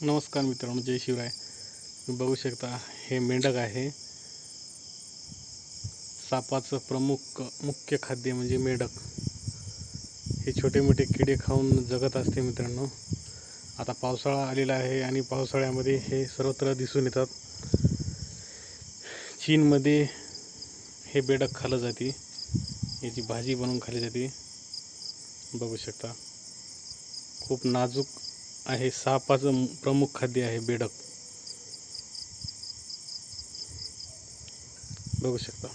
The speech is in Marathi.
नमस्कार मित्रांनो, जय शिवराय. तुम्ही बघू शकता हे मेंढक आहे. सापाचं मुख्य खाद्य म्हणजे मेंढक. हे छोटे मोठे किडे खाऊन जगत असते मित्रांनो. आता पावसाळा आलेला आहे आणि पावसाळ्यामध्ये हे सर्वत्र दिसून येतात. चीनमध्ये हे बेडक खाल्लं जाते, याची भाजी बनवून खाल्ली जाते. बघू शकता खूप नाजूक आहे. सापाचं प्रमुख खाद्य आहे बेडक. बघू शकता.